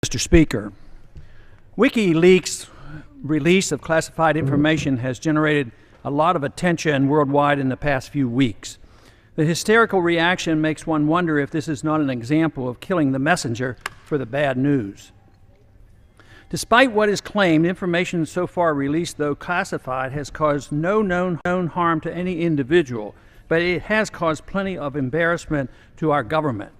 Mr. Speaker, Wikileaks' release of classified information has generated a lot of attention worldwide in the past few weeks. The hysterical reaction makes one wonder if this is not an example of killing the messenger for the bad news. Despite what is claimed, information so far released, though classified, has caused no known harm to any individual, but it has caused plenty of embarrassment to our government.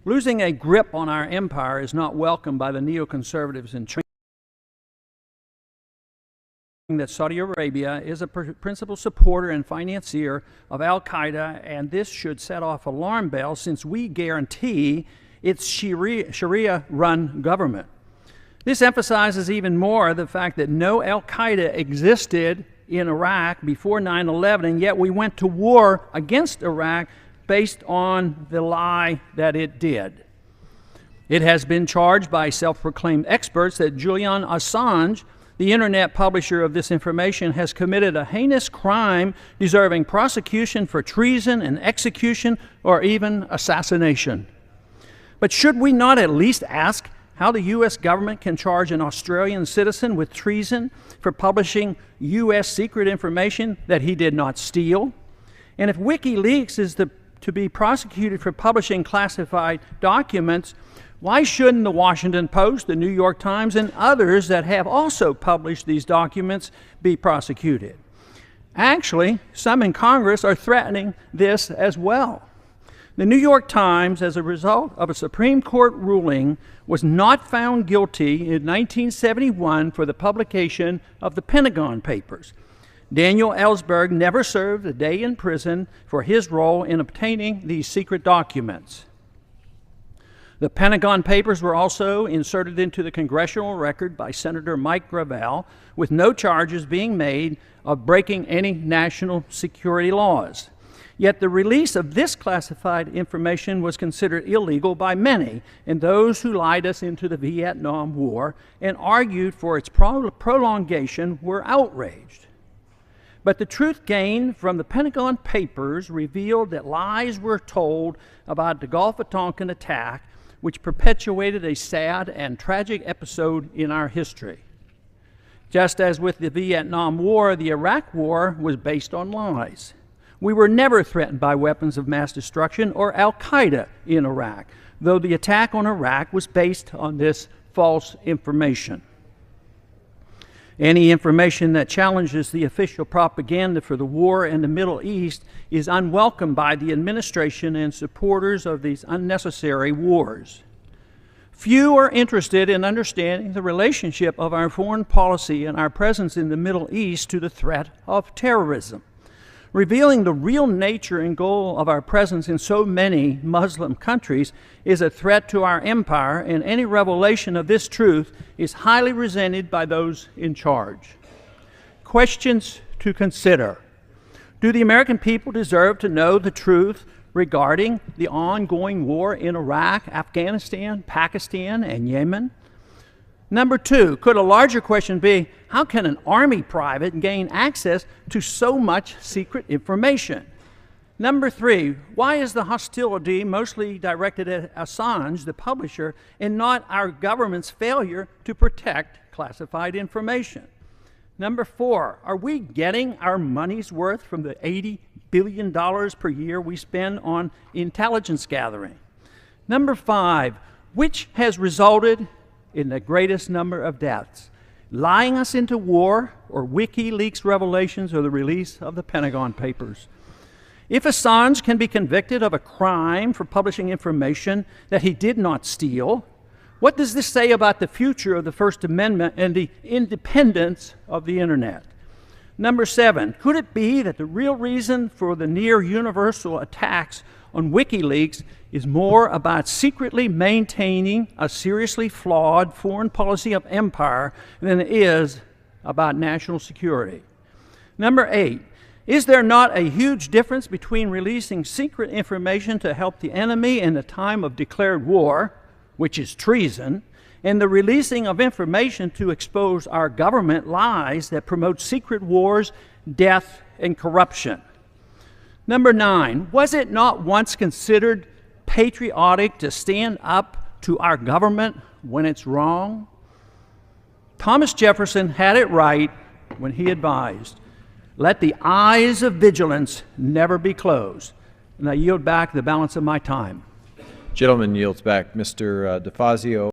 Losing a grip on our empire is not welcomed by the neoconservatives in China. That Saudi Arabia is a principal supporter and financier of Al-Qaeda, and this should set off alarm bells since we guarantee its Sharia-run government. This emphasizes even more the fact that no Al-Qaeda existed in Iraq before 9/11, and yet we went to war against Iraq based on the lie that it did. It has been charged by self-proclaimed experts that Julian Assange, the internet publisher of this information, has committed a heinous crime deserving prosecution for treason and execution or even assassination. But should we not at least ask how the U.S. government can charge an Australian citizen with treason for publishing U.S. secret information that he did not steal? And if WikiLeaks is to be prosecuted for publishing classified documents, why shouldn't the Washington Post, the New York Times, and others that have also published these documents be prosecuted? Actually, some in Congress are threatening this as well. The New York Times, as a result of a Supreme Court ruling, was not found guilty in 1971 for the publication of the Pentagon Papers. Daniel Ellsberg never served a day in prison for his role in obtaining these secret documents. The Pentagon Papers were also inserted into the congressional record by Senator Mike Gravel, with no charges being made of breaking any national security laws. Yet the release of this classified information was considered illegal by many, and those who lied us into the Vietnam War and argued for its prolongation were outraged. But the truth gained from the Pentagon Papers revealed that lies were told about the Gulf of Tonkin attack, which perpetuated a sad and tragic episode in our history. Just as with the Vietnam War, the Iraq War was based on lies. We were never threatened by weapons of mass destruction or Al-Qaeda in Iraq, though the attack on Iraq was based on this false information. Any information that challenges the official propaganda for the war in the Middle East is unwelcome by the administration and supporters of these unnecessary wars. Few are interested in understanding the relationship of our foreign policy and our presence in the Middle East to the threat of terrorism. Revealing the real nature and goal of our presence in so many Muslim countries is a threat to our empire, and any revelation of this truth is highly resented by those in charge. Questions to consider. Do the American people deserve to know the truth regarding the ongoing war in Iraq, Afghanistan, Pakistan, and Yemen? Number two, could a larger question be, how can an Army private gain access to so much secret information? Number three, why is the hostility mostly directed at Assange, the publisher, and not our government's failure to protect classified information? Number four, are we getting our money's worth from the $80 billion per year we spend on intelligence gathering? Number five, which has resulted in the greatest number of deaths? Lying us into war, or WikiLeaks revelations, or the release of the Pentagon Papers? If Assange can be convicted of a crime for publishing information that he did not steal, what does this say about the future of the First Amendment and the independence of the internet? Number seven, could it be that the real reason for the near universal attacks on WikiLeaks is more about secretly maintaining a seriously flawed foreign policy of empire than it is about national security? Number eight, is there not a huge difference between releasing secret information to help the enemy in a time of declared war, which is treason, and the releasing of information to expose our government lies that promote secret wars, death, and corruption? Number nine, was it not once considered patriotic to stand up to our government when it's wrong? Thomas Jefferson had it right when he advised, "Let the eyes of vigilance never be closed." And I yield back the balance of my time. Gentleman yields back. Mr. DeFazio.